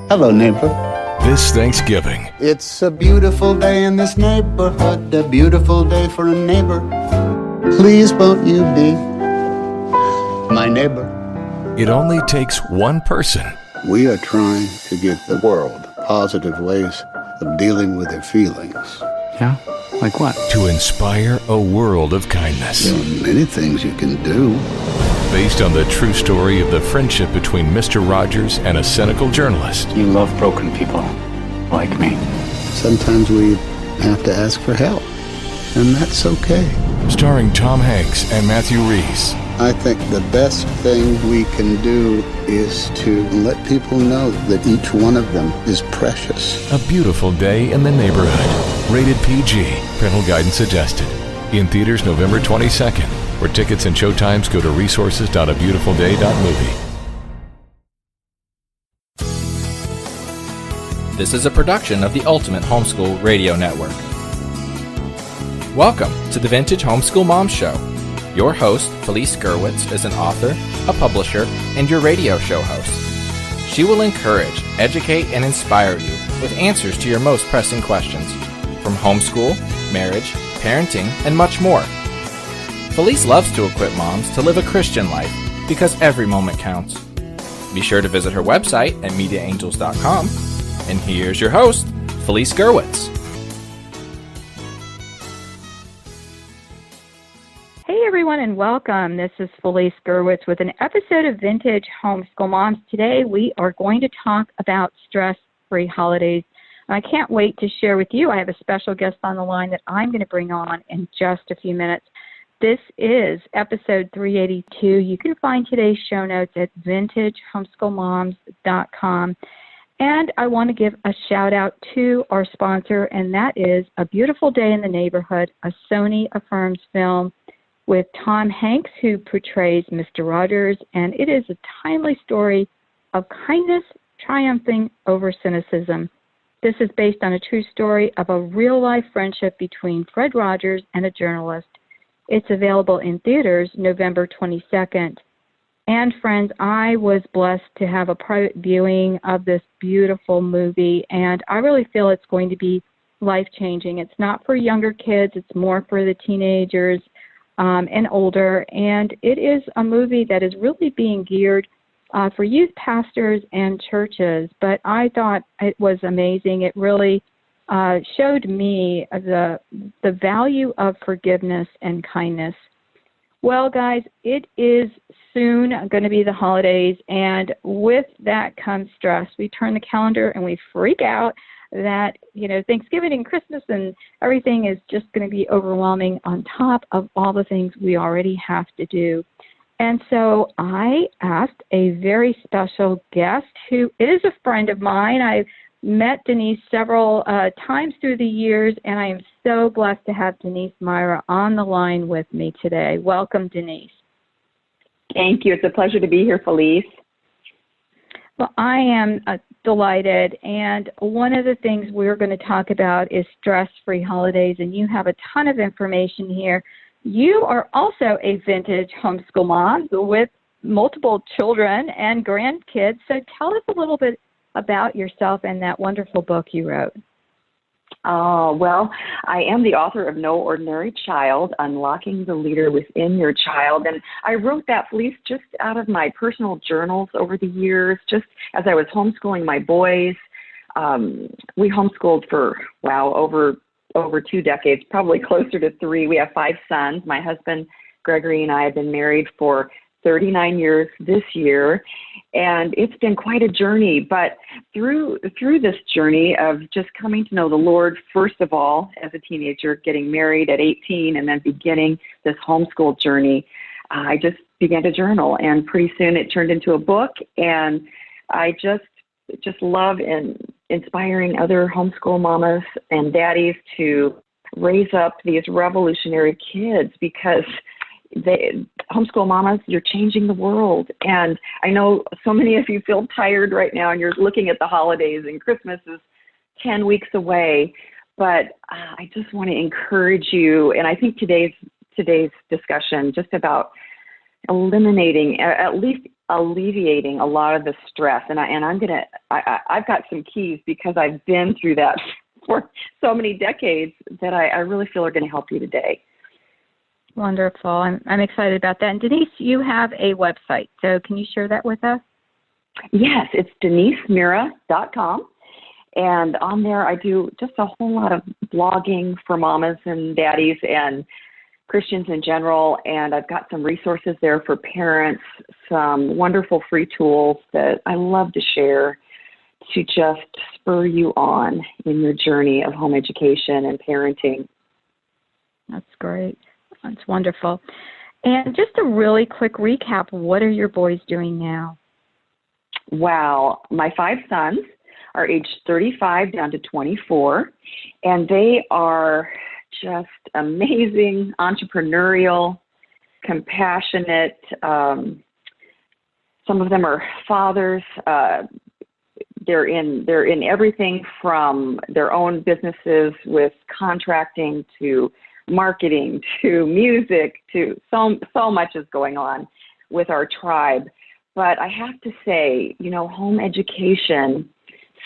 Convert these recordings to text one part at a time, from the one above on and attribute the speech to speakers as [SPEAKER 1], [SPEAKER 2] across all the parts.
[SPEAKER 1] Hello, neighbor.
[SPEAKER 2] This Thanksgiving,
[SPEAKER 1] It's a beautiful day in this neighborhood, a beautiful day for a neighbor. Please won't you be my neighbor?
[SPEAKER 2] it only takes one person
[SPEAKER 1] We are trying to give the world positive ways of dealing with their feelings.
[SPEAKER 3] Yeah? Like what?
[SPEAKER 2] to inspire a world of kindness.
[SPEAKER 1] There are many things you can do.
[SPEAKER 2] Based on the true story of the friendship between Mr. Rogers and a cynical journalist.
[SPEAKER 3] You love broken people like me.
[SPEAKER 1] Sometimes we have to ask for help, and that's okay.
[SPEAKER 2] Starring Tom Hanks and Matthew Reese.
[SPEAKER 1] I think the best thing we can do is to let people know that each one of them is precious.
[SPEAKER 2] A beautiful day in the neighborhood. Rated PG. Parental guidance suggested. In theaters November 22nd. For tickets and showtimes, go to resources.abeautifulday.movie.
[SPEAKER 4] This is a production of the Ultimate Homeschool Radio Network. Welcome to the Vintage Homeschool Mom Show. Your host, Felice Gerwitz, is an author, a publisher, and your radio show host. She will encourage, educate, and inspire you with answers to your most pressing questions from homeschool, marriage, parenting, and much more. Felice loves to equip moms to live a Christian life because every moment counts. Be sure to visit her website at mediaangels.com. And here's your host, Felice Gerwitz.
[SPEAKER 5] Hey everyone and welcome. This is Felice Gerwitz with an episode of Vintage Homeschool Moms. Today we are going to talk about stress-free holidays. I can't wait to share with you. I have a special guest on the line that I'm going to bring on in just a few minutes. This is episode 382. You can find today's show notes at vintagehomeschoolmoms.com. And I want to give a shout out to our sponsor, and that is A Beautiful Day in the Neighborhood, a Sony Affirms film with Tom Hanks, who portrays Mr. Rogers. And it is a timely story of kindness triumphing over cynicism. This is based on a true story of a real-life friendship between Fred Rogers and a journalist. It's available in theaters November 22nd. And friends, I was blessed to have a private viewing of this beautiful movie, and I really feel it's going to be life-changing. It's not for younger kids. It's more for the teenagers and older. And it is a movie that is really being geared for youth pastors and churches. But I thought it was amazing. It really showed me the value of forgiveness and kindness. Well, guys, it is soon going to be the holidays, and with that comes stress. We turn the calendar and we freak out that, Thanksgiving and Christmas and everything is just going to be overwhelming on top of all the things we already have to do. And so I asked a very special guest who is a friend of mine. I've met Denise several times through the years, and I am so blessed to have Denise Mira on the line with me today. Welcome, Denise.
[SPEAKER 6] Thank you. It's a pleasure to be here, Felice.
[SPEAKER 5] Well, I am delighted, and one of the things we're going to talk about is stress-free holidays, and you have a ton of information here. You are also a vintage homeschool mom with multiple children and grandkids, so tell us a little bit about yourself and that wonderful book you wrote.
[SPEAKER 6] Well, I am the author of No Ordinary Child, Unlocking the Leader Within Your Child. And I wrote that, Felice, just out of my personal journals over the years, just as I was homeschooling my boys. We homeschooled for, over 2 decades, probably closer to 3. We have 5 sons. My husband, Gregory, and I have been married for 39 years this year, and it's been quite a journey. But through this journey of just coming to know the Lord, first of all, as a teenager, getting married at 18, and then beginning this homeschool journey, I just began to journal, and pretty soon it turned into a book. And I just love inspiring other homeschool mamas and daddies to raise up these revolutionary kids, because homeschool mamas, you're changing the world. And I know so many of you feel tired right now, and you're looking at the holidays, and Christmas is 10 weeks away. But I just want to encourage you, and I think today's discussion just about eliminating, at least alleviating a lot of the stress. And I've got some keys because I've been through that for so many decades that I really feel are going to help you today.
[SPEAKER 5] Wonderful. I'm excited about that. And Denise, you have a website, so can you share that with us?
[SPEAKER 6] Yes, it's denisemira.com. And on there, I do just a whole lot of blogging for mamas and daddies and Christians in general. And I've got some resources there for parents, some wonderful free tools that I love to share to just spur you on in your journey of home education and parenting.
[SPEAKER 5] That's great. That's wonderful. And just a really quick recap, what are your boys doing now?
[SPEAKER 6] Wow. My 5 sons are aged 35 down to 24, and they are just amazing, entrepreneurial, compassionate. Some of them are fathers. They're in everything from their own businesses with contracting to marketing to music to so much is going on with our tribe. But I have to say, home education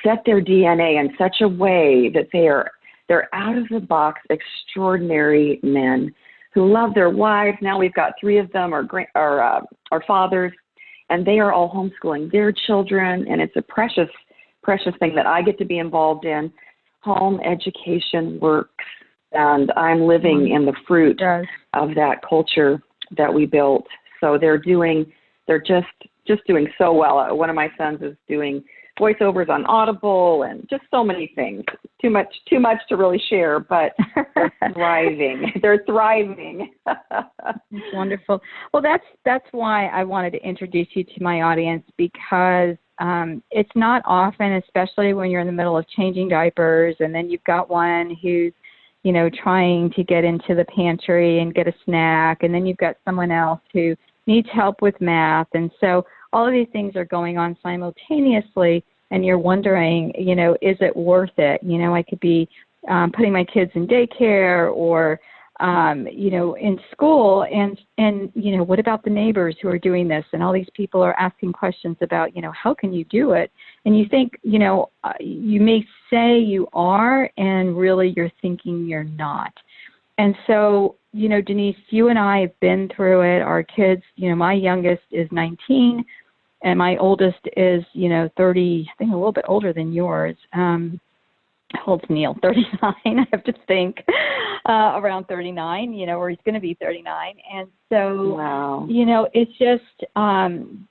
[SPEAKER 6] set their DNA in such a way that they're out of the box, extraordinary men who love their wives. Now we've got 3 of them are fathers, and they are all homeschooling their children, and it's a precious, precious thing that I get to be involved in. Home education works, and I'm living in the fruit of that culture that we built. So they're just doing so well. One of my sons is doing voiceovers on Audible and just so many things. Too much to really share, but they're thriving. They're thriving.
[SPEAKER 5] That's wonderful. Well, that's why I wanted to introduce you to my audience, because it's not often, especially when you're in the middle of changing diapers, and then you've got one who's trying to get into the pantry and get a snack, and then you've got someone else who needs help with math. And so all of these things are going on simultaneously, and you're wondering, is it worth it? I could be putting my kids in daycare or, in school, and what about the neighbors who are doing this? And all these people are asking questions about, how can you do it? And you think, you may say you are, and really you're thinking you're not. And so, Denise, you and I have been through it. Our kids, my youngest is 19, and my oldest is, 30, I think a little bit older than yours. How old's Neil? 39, I have to think, around 39, or he's going to be 39. And so,
[SPEAKER 6] wow.
[SPEAKER 5] It's just,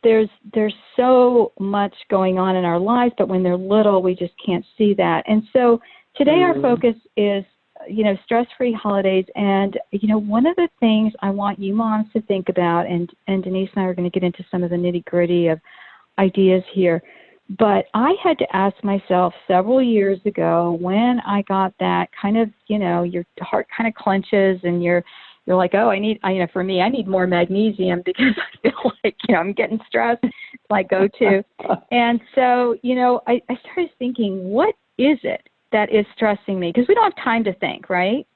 [SPEAKER 5] there's so much going on in our lives, but when they're little, we just can't see that. And so today our focus is, stress-free holidays. And, one of the things I want you moms to think about, and Denise and I are going to get into some of the nitty-gritty of ideas here, but I had to ask myself several years ago when I got that kind of, your heart kind of clenches and you're like, oh, for me, I need more magnesium because I feel like, I'm getting stressed. It's my go-to. And so, I started thinking, what is it that is stressing me? Because we don't have time to think, right?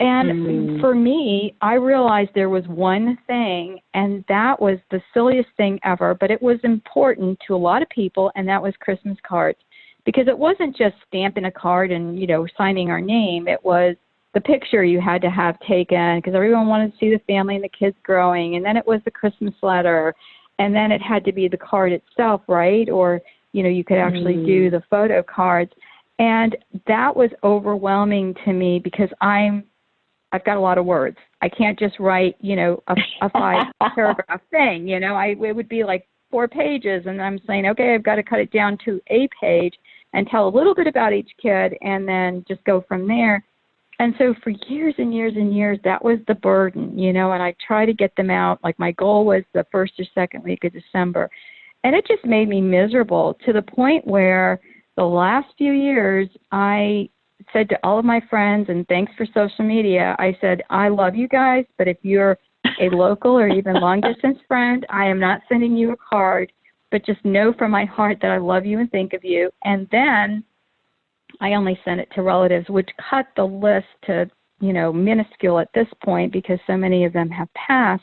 [SPEAKER 5] And for me, I realized there was one thing, and that was the silliest thing ever, but it was important to a lot of people, and that was Christmas cards. Because it wasn't just stamping a card and, signing our name. It was the picture you had to have taken because everyone wanted to see the family and the kids growing. And then it was the Christmas letter, and then it had to be the card itself, right? Or, you could actually do the photo cards. And that was overwhelming to me because I've got a lot of words. I can't just write, a 5-paragraph thing. It would be like 4 pages, and I'm saying, okay, I've got to cut it down to a page and tell a little bit about each kid and then just go from there. And so for years and years and years, that was the burden, and I try to get them out. Like my goal was the first or second week of December. And it just made me miserable to the point where the last few years, I said to all of my friends, and thanks for social media, I said, I love you guys, but if you're a local or even long-distance friend, I am not sending you a card, but just know from my heart that I love you and think of you. And then I only sent it to relatives, which cut the list to, minuscule at this point because so many of them have passed.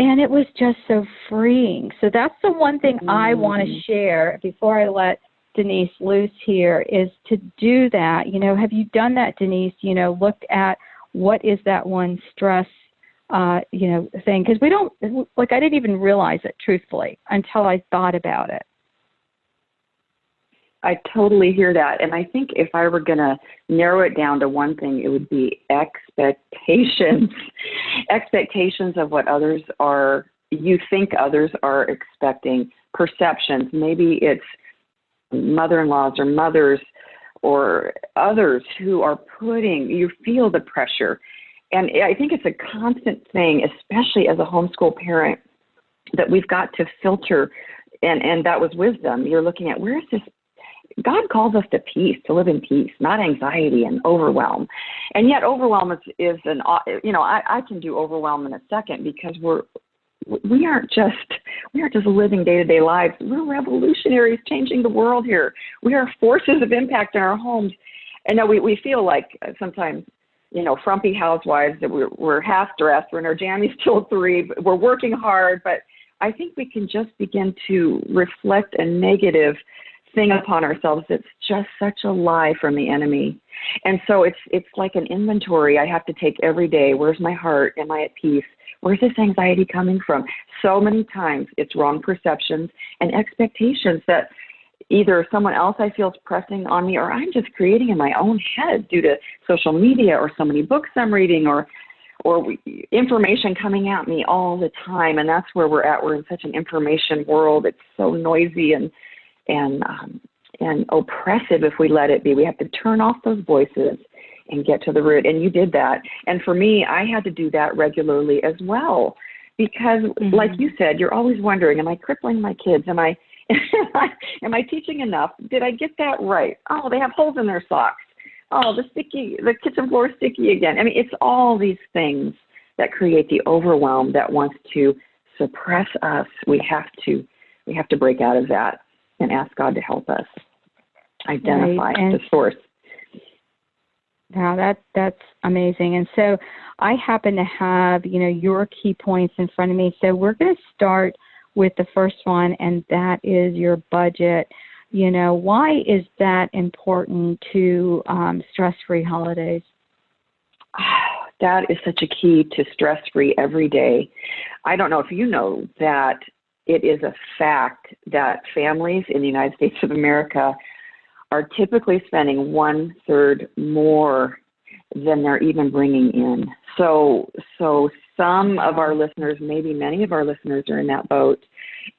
[SPEAKER 5] And it was just so freeing. So that's the one thing I want to share before I let Denise loose here, is to do that. Have you done that, Denise? Looked at what is that one stress, thing? Because we don't, I didn't even realize it, truthfully, until I thought about it.
[SPEAKER 6] I totally hear that. And I think if I were going to narrow it down to one thing, it would be expectations. Expectations of what you think others are expecting. Perceptions. Maybe it's mother-in-laws or mothers or others who are you feel the pressure. And I think it's a constant thing, especially as a homeschool parent, that we've got to filter. And that was wisdom. You're looking at, where is this? God calls us to peace, to live in peace, not anxiety and overwhelm. And yet overwhelm is I can do overwhelm in a second, because we aren't just living day-to-day lives. We're revolutionaries changing the world here. We are forces of impact in our homes. And now we feel like sometimes, frumpy housewives, that we're half-dressed, we're in our jammies till 3, we're working hard, but I think we can just begin to reflect a negative thing upon ourselves. It's just such a lie from the enemy. And so it's like an inventory I have to take every day. Where's my heart? Am I at peace? Where's this anxiety coming from? So many times it's wrong perceptions and expectations that either someone else I feel is pressing on me, or I'm just creating in my own head due to social media or so many books I'm reading, or information coming at me all the time. And that's where we're at. We're in such an information world. It's so noisy and oppressive if we let it be. We have to turn off those voices and get to the root. And you did that. And for me, I had to do that regularly as well, because like you said, you're always wondering, am I crippling my kids? Am I teaching enough? Did I get that right? Oh, they have holes in their socks. Oh, the kitchen floor is sticky again. I mean, it's all these things that create the overwhelm that wants to suppress us. We have to break out of that and ask God to help us identify the source.
[SPEAKER 5] Now that's amazing. And so I happen to have, your key points in front of me. So we're going to start with the first one, and that is your budget. Why is that important to stress-free holidays?
[SPEAKER 6] That is such a key to stress-free every day. I don't know if you know that it is a fact that families in the United States of America are typically spending 1/3 more than they're even bringing in. So some of our listeners, maybe many of our listeners, are in that boat.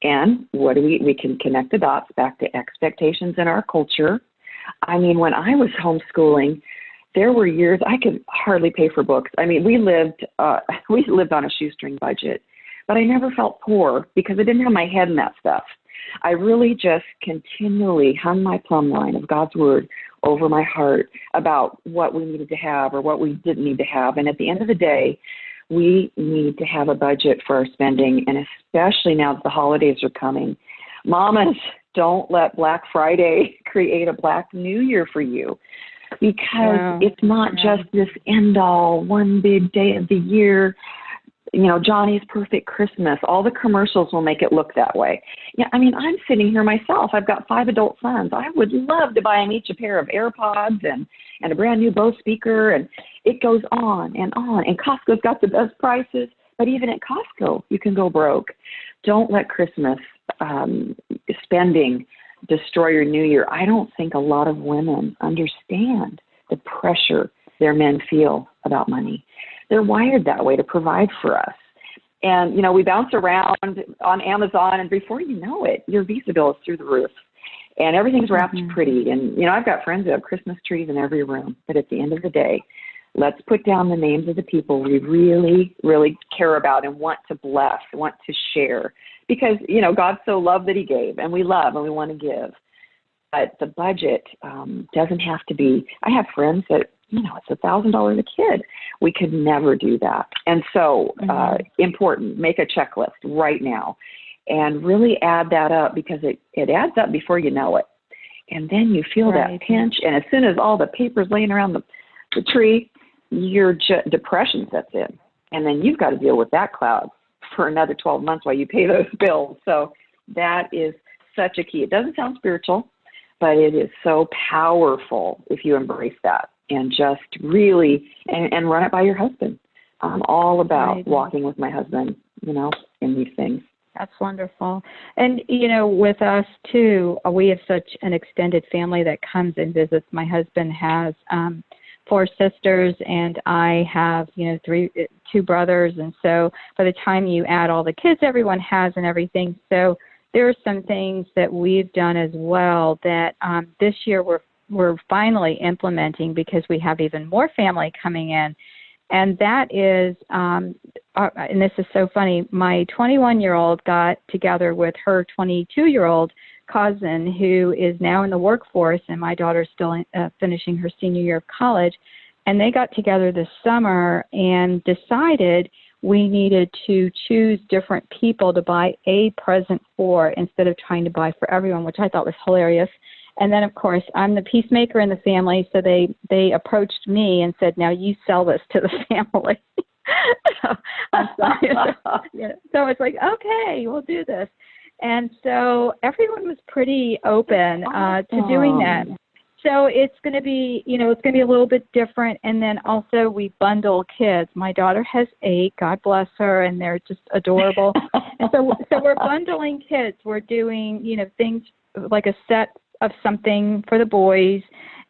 [SPEAKER 6] And what do we can connect the dots back to expectations in our culture. I mean, when I was homeschooling, there were years I could hardly pay for books. I mean, we lived on a shoestring budget, but I never felt poor because I didn't have my head in that stuff. I really just continually hung my plumb line of God's word over my heart about what we needed to have or what we didn't need to have. And at the end of the day, we need to have a budget for our spending, and especially now that the holidays are coming. Mamas, don't let Black Friday create a Black New Year for you, because it's not just this end-all, one big day of the year, Johnny's Perfect Christmas. All the commercials will make it look that way. Yeah, I mean, I'm sitting here myself. I've got 5 adult sons. I would love to buy them each a pair of AirPods and a brand new Bose speaker, and it goes on and on. And Costco's got the best prices, but even at Costco, you can go broke. Don't let Christmas spending destroy your New Year. I don't think a lot of women understand the pressure their men feel about money. They're wired that way to provide for us. And, we bounce around on Amazon, and before you know it, your Visa bill is through the roof. And everything's wrapped pretty. And, I've got friends who have Christmas trees in every room. But at the end of the day, let's put down the names of the people we really, really care about and want to bless, want to share. Because, God so loved that he gave, and we love and we want to give. But the budget doesn't have to be. I have friends that, it's $1,000 a kid. We could never do that. And so important, make a checklist right now and really add that up, because it adds up before you know it. And then you feel that pinch. And as soon as all the paper's laying around the tree, your depression sets in. And then you've got to deal with that cloud for another 12 months while you pay those bills. So that is such a key. It doesn't sound spiritual, but it is so powerful if you embrace that and just really, and run it by your husband. I'm all about walking with my husband, in these things.
[SPEAKER 5] That's wonderful. And, with us, too, we have such an extended family that comes and visits. My husband has 4 sisters, and I have, 2 brothers. And so by the time you add all the kids everyone has and everything, so there are some things that we've done as well that this year we're finally implementing because we have even more family coming in. And that is, and this is so funny, my 21-year-old got together with her 22-year-old cousin who is now in the workforce, and my daughter's still finishing her senior year of college. And they got together this summer and decided we needed to choose different people to buy a present for instead of trying to buy for everyone, which I thought was hilarious. And then, of course, I'm the peacemaker in the family, so they approached me and said, now you sell this to the family. So it's like, okay, we'll do this. And so everyone was pretty open to doing that. So it's going to be, it's going to be a little bit different. And then also we bundle kids. My daughter has 8, God bless her, and they're just adorable. And so we're bundling kids. We're doing, things like a set of something for the boys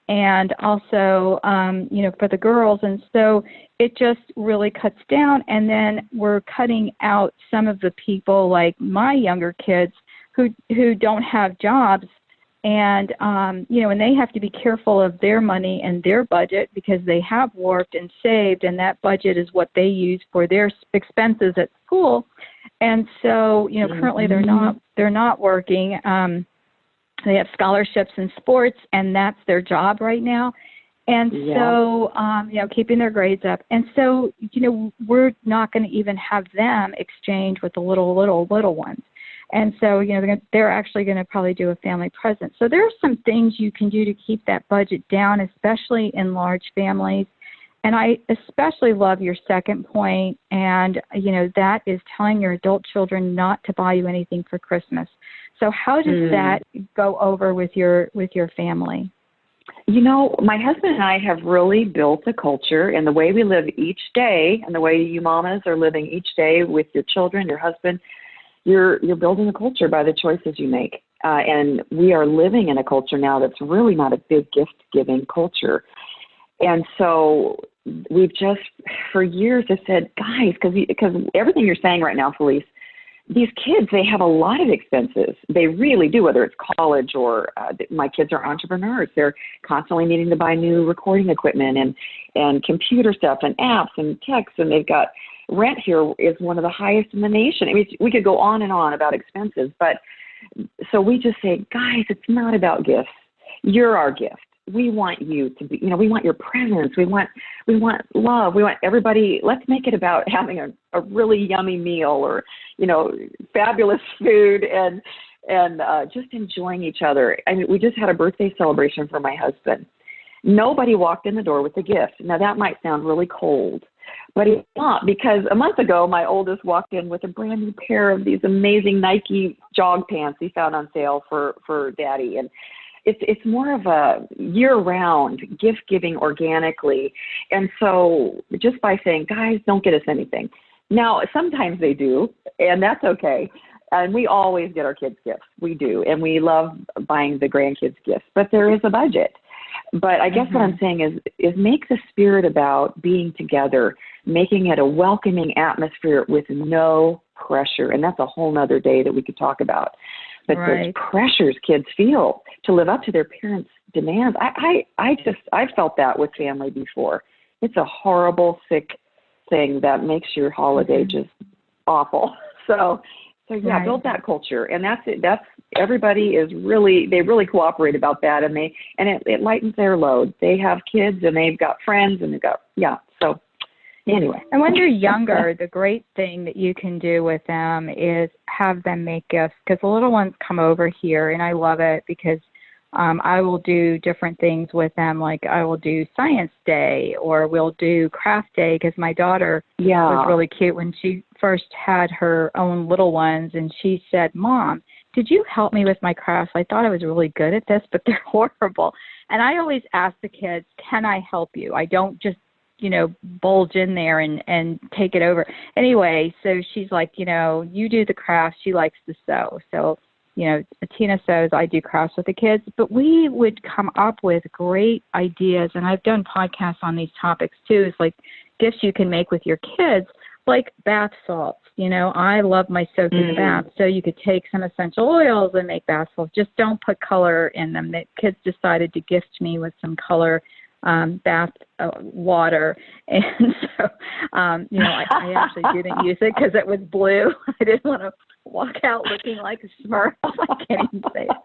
[SPEAKER 5] and also, for the girls. And so it just really cuts down. And then we're cutting out some of the people like my younger kids who don't have jobs. And, and they have to be careful of their money and their budget because they have worked and saved, and that budget is what they use for their expenses at school. And so, currently they're not working. They have scholarships in sports, and that's their job right now. And so, keeping their grades up. And so, we're not going to even have them exchange with the little ones. And so, they're actually going to probably do a family present. So there are some things you can do to keep that budget down, especially in large families. And I especially love your second point, and, that is telling your adult children not to buy you anything for Christmas. So how does that go over with your family?
[SPEAKER 6] My husband and I have really built a culture, and the way we live each day and the way you mamas are living each day with your children, your husband, you're building a culture by the choices you make. And we are living in a culture now that's really not a big gift-giving culture. And so we've just, for years, have said, guys, because everything you're saying right now, Felice, these kids, they have a lot of expenses. They really do, whether it's college or my kids are entrepreneurs. They're constantly needing to buy new recording equipment and computer stuff and apps and texts, and they've got rent here is one of the highest in the nation. I mean, we could go on and on about expenses, but so we just say, guys, it's not about gifts. You're our gift. We want you to be, we want your presence. We want love. We want everybody. Let's make it about having a really yummy meal or, fabulous food and just enjoying each other. I mean, we just had a birthday celebration for my husband. Nobody walked in the door with a gift. Now that might sound really cold, but it's not, because a month ago, my oldest walked in with a brand new pair of these amazing Nike jog pants he found on sale for Daddy. And it's more of a year-round gift-giving organically. And so just by saying, guys, don't get us anything. Now, sometimes they do, and that's okay. And we always get our kids gifts. We do. And we love buying the grandkids gifts. But there is a budget. But I guess what I'm saying is make the spirit about being together, making it a welcoming atmosphere with no pressure. And that's a whole nother day that we could talk about. But those pressures kids feel to live up to their parents' demands, I've felt that with family before. It's a horrible, sick thing that makes your holiday just awful. So build that culture. And that's it. That's everybody they really cooperate about that, and it lightens their load. They have kids and they've got friends and so anyway.
[SPEAKER 5] And when they're younger, the great thing that you can do with them is have them make gifts, because the little ones come over here, and I love it because I will do different things with them, like I will do science day, or we'll do craft day, because my daughter was really cute when she first had her own little ones, and she said, "Mom, did you help me with my crafts? I thought I was really good at this, but they're horrible." And I always ask the kids, "Can I help you?" I don't just, bulge in there and take it over. Anyway, so she's like, you do the crafts. She likes to sew. So, Tina sews, I do crafts with the kids. But we would come up with great ideas, and I've done podcasts on these topics too. It's like gifts you can make with your kids, like bath salts. I love my soak in the bath. So you could take some essential oils and make bath salts. Just don't put color in them. The kids decided to gift me with some color bath water, and so I actually didn't use it because it was blue. I didn't want to walk out looking like a Smurf. I can't even say it.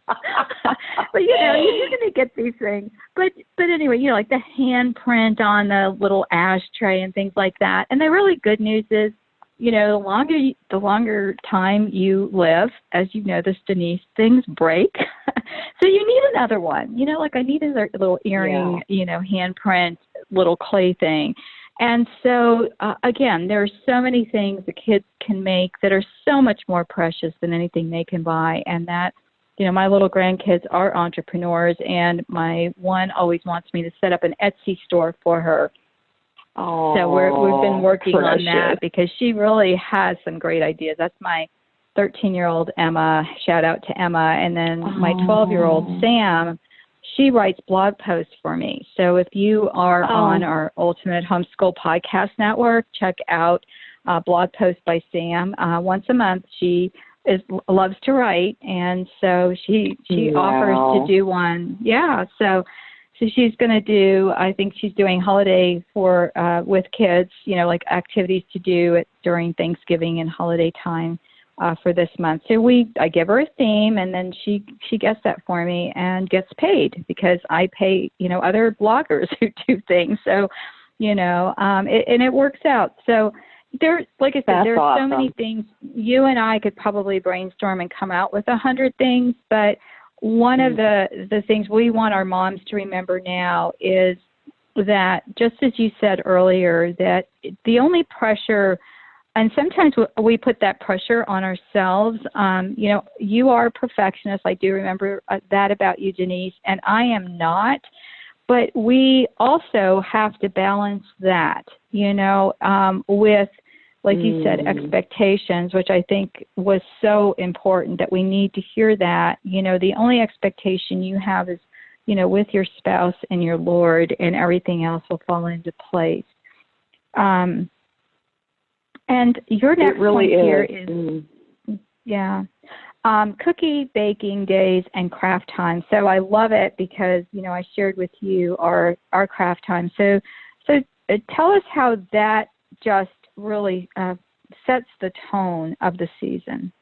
[SPEAKER 5] But you're going to get these things. But anyway, like the handprint on the little ashtray and things like that. And the really good news is, the longer time you live, as you know this, Denise, things break. So you need another one. Like I need a little earring, handprint, little clay thing. And so, again, there are so many things the kids can make that are so much more precious than anything they can buy. And that, my little grandkids are entrepreneurs, and my one always wants me to set up an Etsy store for her.
[SPEAKER 6] Oh,
[SPEAKER 5] so we've been working on that, because she really has some great ideas. That's my 13-year-old Emma. Shout out to Emma. And then my 12-year-old Sam, she writes blog posts for me. So if you are on our Ultimate Homeschool Podcast Network, check out blog posts by Sam. Once a month, she loves to write, and so she offers to do one. Yeah, so she's going to do, I think she's doing holiday for with kids, like activities to do during Thanksgiving and holiday time for this month. So I give her a theme, and then she gets that for me and gets paid, because I pay, other bloggers who do things. So, and it works out. So like I said, there's awesome. So many things. You and I could probably brainstorm and come out with 100 things, but one of the things we want our moms to remember now is that, just as you said earlier, that the only pressure, and sometimes we put that pressure on ourselves. You are a perfectionist. I do remember that about you, Denise, and I am not. But we also have to balance that, with, like you said, expectations, which I think was so important, that we need to hear that. The only expectation you have is, with your spouse and your Lord, and everything else will fall into place. And your next
[SPEAKER 6] really
[SPEAKER 5] point here is cookie baking days and craft time. So I love it, because, I shared with you our craft time. So tell us how that just really sets the tone of the season.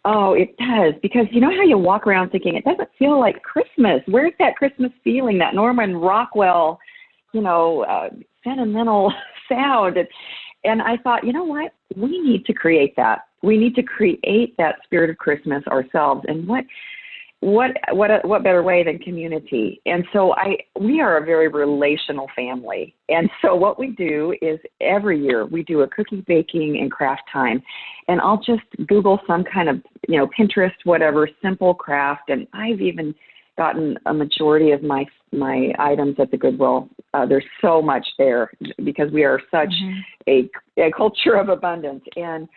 [SPEAKER 6] Oh, it does, because you know how you walk around thinking it doesn't feel like Christmas. Where's that Christmas feeling, that Norman Rockwell, sentimental sound? And I thought, you know what? We need to create that. We need to create that spirit of Christmas ourselves. And what better way than community? And so we are a very relational family. And so what we do is every year we do a cookie baking and craft time. And I'll just Google some kind of, Pinterest, whatever, simple craft. And I've even gotten a majority of my items at the Goodwill. There's so much there, because we are such a culture of abundance. And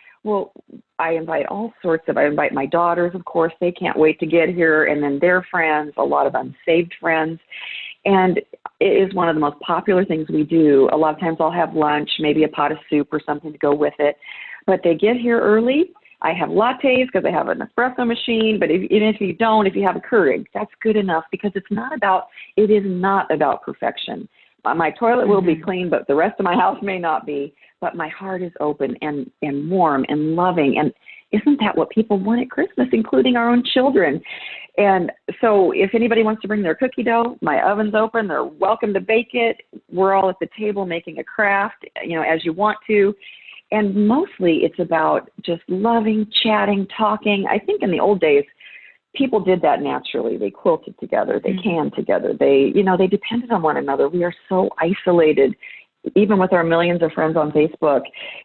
[SPEAKER 6] I invite I invite my daughters, of course. They can't wait to get here, and then their friends, a lot of unsaved friends. And it is one of the most popular things we do. A lot of times I'll have lunch, maybe a pot of soup or something to go with it. But they get here early. I have lattes because I have an espresso machine. But even if you don't, if you have a Keurig, that's good enough, because it is not about perfection. My toilet will be clean, but the rest of my house may not be. But my heart is open and warm and loving. And isn't that what people want at Christmas, including our own children? And so if anybody wants to bring their cookie dough, my oven's open. They're welcome to bake it. We're all at the table making a craft, as you want to. And mostly it's about just loving, chatting, talking. I think in the old days, people did that naturally. They quilted together, they canned together, they depended on one another. We are so isolated, even with our millions of friends on Facebook.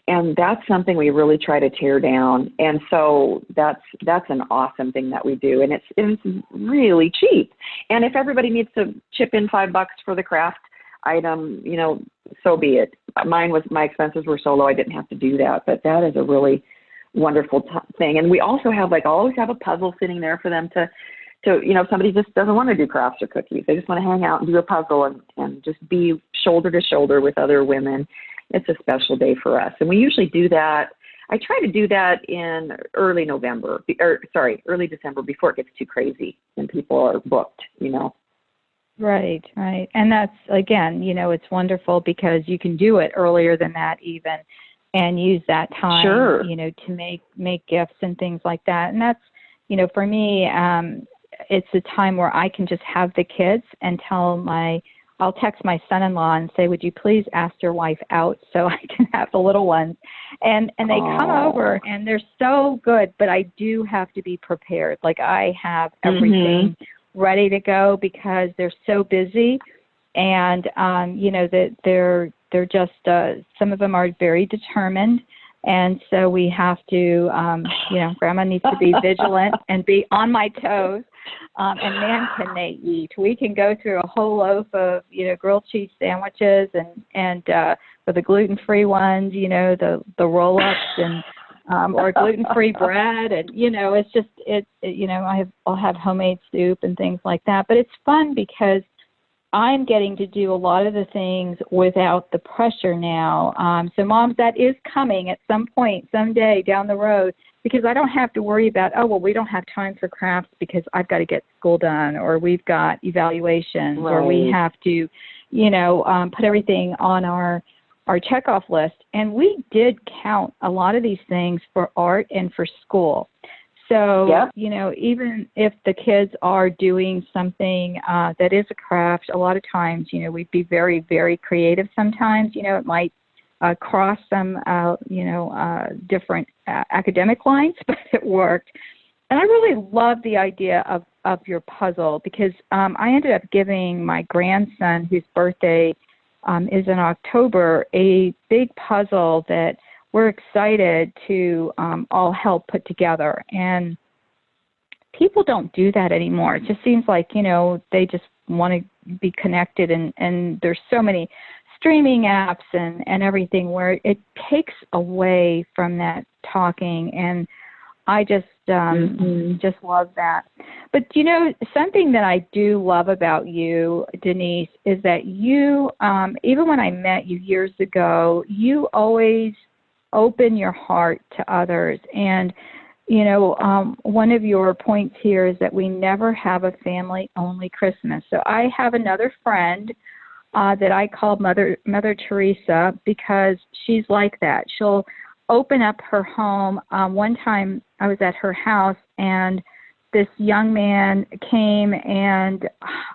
[SPEAKER 6] And that's something we really try to tear down. And so that's an awesome thing that we do. And it's really cheap. And if everybody needs to chip in $5 for the craft item, so be it. My expenses were so low, I didn't have to do that. But that is a really wonderful thing. And we also have always have a puzzle sitting there for them to if somebody just doesn't want to do crafts or cookies, they just want to hang out and do a puzzle and just be shoulder to shoulder with other women. It's a special day for us. And we usually do that. I try to do that in early December before it gets too crazy and people are booked,
[SPEAKER 5] Right. And that's, again, it's wonderful because you can do it earlier than that even and use that time,
[SPEAKER 6] sure,
[SPEAKER 5] to make gifts and things like that. And that's, for me, it's a time where I can just have the kids and I'll text my son-in-law and say, would you please ask your wife out so I can have the little ones? And they come over and they're so good, but I do have to be prepared. I have everything ready to go because they're so busy. And, that they're just, some of them are very determined. And so we have to, Grandma needs to be vigilant and be on my toes. And man, can they eat. We can go through a whole loaf of, grilled cheese sandwiches and for the gluten-free ones, the roll-ups and, or gluten-free bread. And, I'll have homemade soup and things like that. But it's fun because I'm getting to do a lot of the things without the pressure now. So moms, that is coming at some point, someday down the road, because I don't have to worry about, we don't have time for crafts because I've got to get school done, or we've got evaluations, or we have to, put everything on our checkoff list. And we did count a lot of these things for art and for school. So, even if the kids are doing something that is a craft, a lot of times, we'd be very, very creative sometimes. It might cross some, different academic lines, but it worked. And I really love the idea of your puzzle because I ended up giving my grandson, whose birthday is in October, a big puzzle that we're excited to all help put together. And people don't do that anymore. It just seems like, they just want to be connected. And there's so many streaming apps and everything where it takes away from that talking. And I just love that. But, something that I do love about you, Denise, is that you, even when I met you years ago, you always open your heart to others. And, one of your points here is that we never have a family-only Christmas. So I have another friend that I call Mother Teresa because she's like that. She'll open up her home. One time I was at her house and this young man came and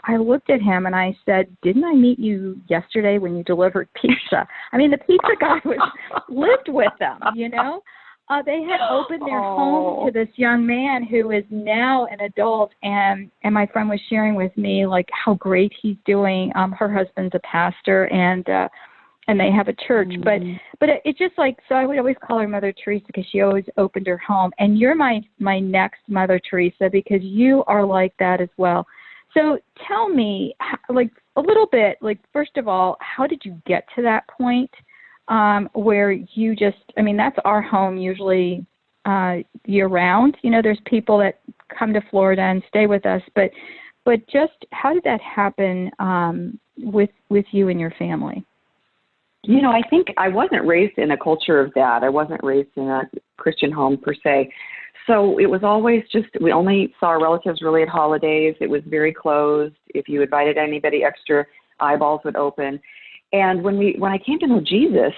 [SPEAKER 5] I looked at him and I said, didn't I meet you yesterday when you delivered pizza? I mean, the pizza guy lived with them, They had opened their home to this young man who is now an adult, and my friend was sharing with me how great he's doing. Her husband's a pastor, and they have a church. But it's just so I would always call her Mother Teresa because she always opened her home. And you're my next Mother Teresa because you are like that as well. So tell me, a little bit, first of all, how did you get to that point? Where you that's our home usually year round. There's people that come to Florida and stay with us, but just how did that happen with you and your family?
[SPEAKER 6] I think I wasn't raised in a culture of that. I wasn't raised in a Christian home per se. So it was always we only saw our relatives really at holidays. It was very closed. If you invited anybody extra, eyeballs would open. And when I came to know Jesus,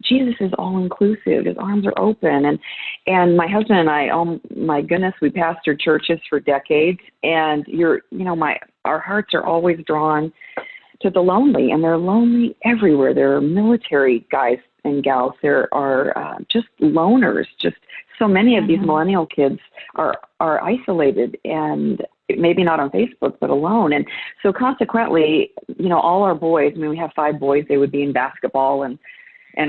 [SPEAKER 6] Jesus is all inclusive. His arms are open. And my husband and I, oh my goodness, we pastored churches for decades. And our hearts are always drawn to the lonely, and they're lonely everywhere. There are military guys and gals. There are just loners. Just so many of these millennial kids are isolated and maybe not on Facebook, but alone. And so consequently, all our boys, we have 5 boys, they would be in basketball and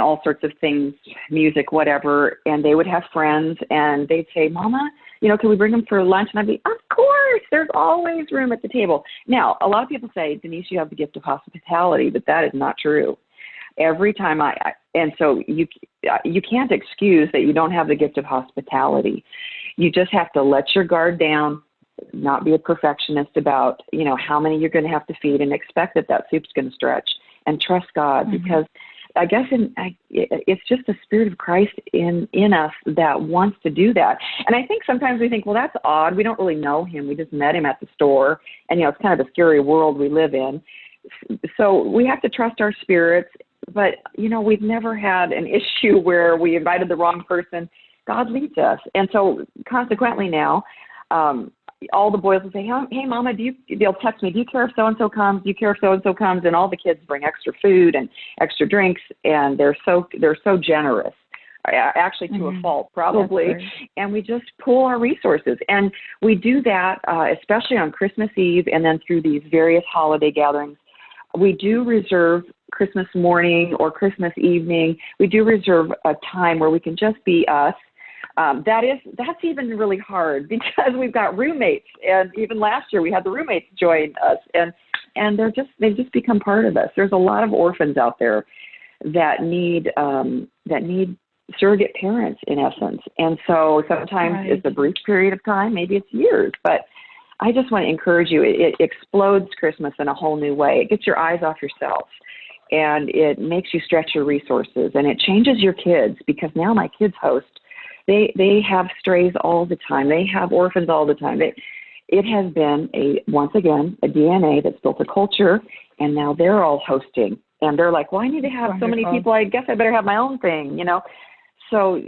[SPEAKER 6] all sorts of things, music, whatever, and they would have friends, and they'd say, Mama, can we bring them for lunch? And I'd be, of course, there's always room at the table. Now, a lot of people say, Denise, you have the gift of hospitality, but that is not true. Every time and so you can't excuse that you don't have the gift of hospitality. You just have to let your guard down, not be a perfectionist about, how many you're going to have to feed, and expect that soup's going to stretch, and trust God, because I guess it's just the Spirit of Christ in us that wants to do that. And I think sometimes we think, well, that's odd. We don't really know him. We just met him at the store. And, it's kind of a scary world we live in. So we have to trust our spirits. But, we've never had an issue where we invited the wrong person. God leads us. And so consequently now, all the boys will say, hey, Mama, they'll text me, do you care if so-and-so comes? Do you care if so-and-so comes? And all the kids bring extra food and extra drinks, and they're so generous, actually to a fault probably. And we just pool our resources. And we do that, especially on Christmas Eve and then through these various holiday gatherings. We do reserve Christmas morning or Christmas evening. We do reserve a time where we can just be us. That's even really hard because we've got roommates, and even last year we had the roommates join us, and they've just become part of us. There's a lot of orphans out there that need surrogate parents in essence, and so sometimes it's a brief period of time, maybe it's years, but I just want to encourage you. It explodes Christmas in a whole new way. It gets your eyes off yourself, and it makes you stretch your resources, and it changes your kids, because now my kids host. They have strays all the time. They have orphans all the time. It has been, once again, a DNA that's built a culture, and now they're all hosting. And they're like, well, I need to have so many people. I guess I better have my own thing, So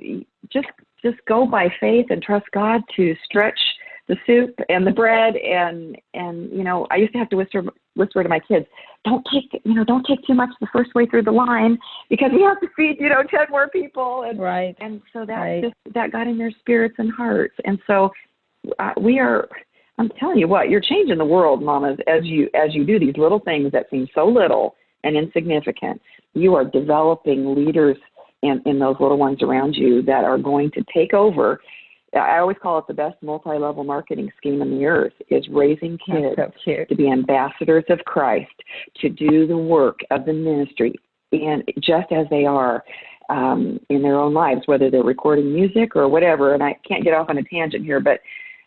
[SPEAKER 6] just go by faith and trust God to stretch the soup and the bread. And I used to have to whisper to my kids, don't take too much the first way through the line, because we have to feed, 10 more people. And, and so that got in their spirits and hearts. And so I'm telling you what, you're changing the world, mamas, as you do these little things that seem so little and insignificant. You are developing leaders in those little ones around you that are going to take over. I always call it the best multi-level marketing scheme in the earth, is raising kids to be ambassadors of Christ, to do the work of the ministry, and just as they are in their own lives, whether they're recording music or whatever. And I can't get off on a tangent here, but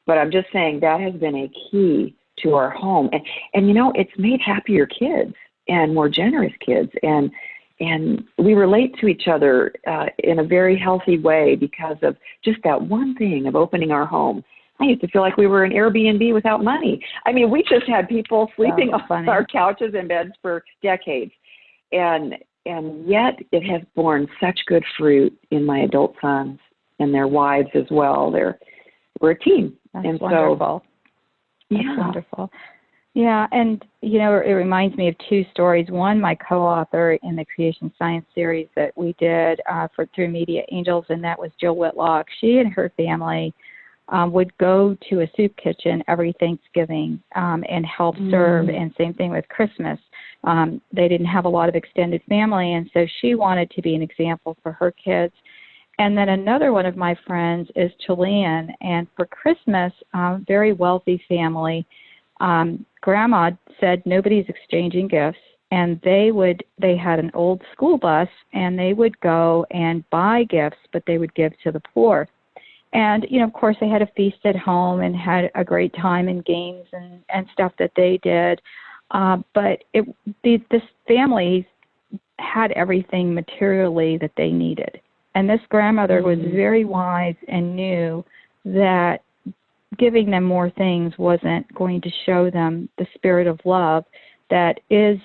[SPEAKER 6] I'm just saying that has been a key to our home. And it's made happier kids and more generous kids. And we relate to each other in a very healthy way because of just that one thing of opening our home. I used to feel like we were an Airbnb without money. I mean, we just had people sleeping on our couches and beds for decades. And yet it has borne such good fruit in my adult sons and their wives as well. We're a team.
[SPEAKER 5] That's wonderful. That's wonderful. Yeah, and, it reminds me of 2 stories. One, my co-author in the Creation Science series that we did through Media Angels, and that was Jill Whitlock. She and her family would go to a soup kitchen every Thanksgiving and help serve, and same thing with Christmas. They didn't have a lot of extended family, and so she wanted to be an example for her kids. And then another one of my friends is Chilean, and for Christmas, very wealthy family, Grandma said nobody's exchanging gifts, and they had an old school bus, and they would go and buy gifts, but they would give to the poor. And, of course, they had a feast at home and had a great time in games and stuff that they did. But this family had everything materially that they needed. And this grandmother was very wise and knew that giving them more things wasn't going to show them the spirit of love that is,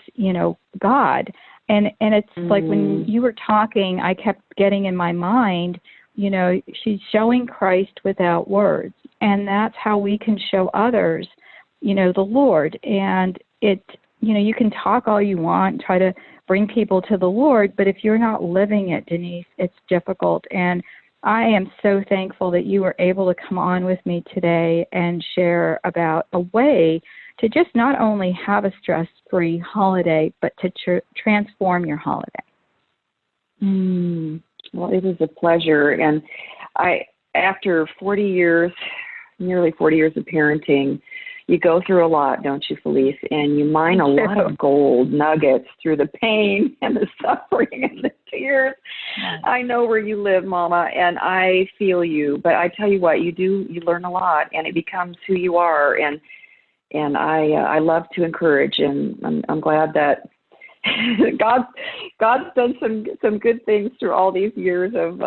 [SPEAKER 5] God. And it's like when you were talking, I kept getting in my mind, she's showing Christ without words. And that's how we can show others, the Lord. And you can talk all you want, try to bring people to the Lord, but if you're not living it, Denise, it's difficult. And I am so thankful that you were able to come on with me today and share about a way to just not only have a stress-free holiday, but to transform your holiday.
[SPEAKER 6] Well, it was a pleasure. And after 40 years, nearly 40 years of parenting, you go through a lot, don't you, Felice? And you mine a lot of gold nuggets through the pain and the suffering and the tears. I know where you live, Mama, and I feel you. But I tell you what, you learn a lot, and it becomes who you are. And I love to encourage, and I'm glad that God's done some good things through all these years of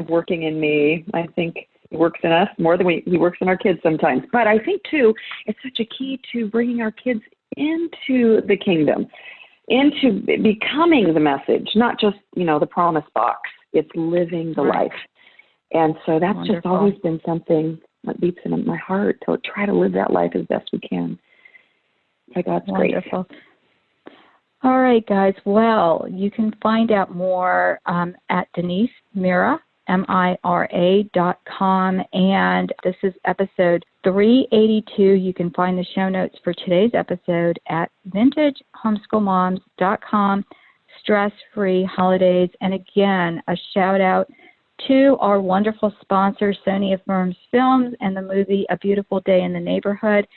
[SPEAKER 6] working in me. I think He works in us more than He works in our kids sometimes. But I think, too, it's such a key to bringing our kids into the kingdom, into becoming the message, not just, the promise box. It's living the life. And so that's
[SPEAKER 5] Wonderful.
[SPEAKER 6] Just always been something that beats in my heart, to try to live that life as best we can. By God's grace.
[SPEAKER 5] Wonderful. All right, guys. Well, you can find out more at Denise Mira, MIRA.com, and this is episode 382. You can find the show notes for today's episode at vintagehomeschoolmoms.com, stress-free holidays. And again, a shout out to our wonderful sponsor, Sony Affirms Films, and the movie A Beautiful Day in the Neighborhood.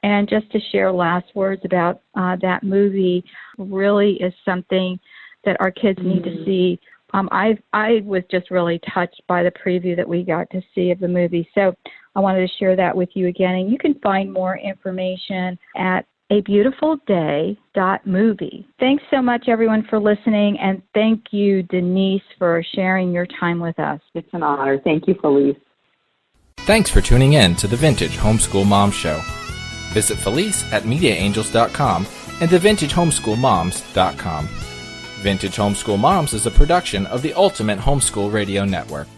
[SPEAKER 5] And just to share last words about that movie, really is something that our kids need to see. I was just really touched by the preview that we got to see of the movie. So I wanted to share that with you again. And you can find more information at abeautifulday.movie. Thanks so much, everyone, for listening. And thank you, Denise, for sharing your time with us.
[SPEAKER 6] It's an honor. Thank you, Felice.
[SPEAKER 4] Thanks for tuning in to the Vintage Homeschool Mom Show. Visit Felice at MediaAngels.com and TheVintageHomeschoolMoms.com. Vintage Homeschool Moms is a production of the Ultimate Homeschool Radio Network.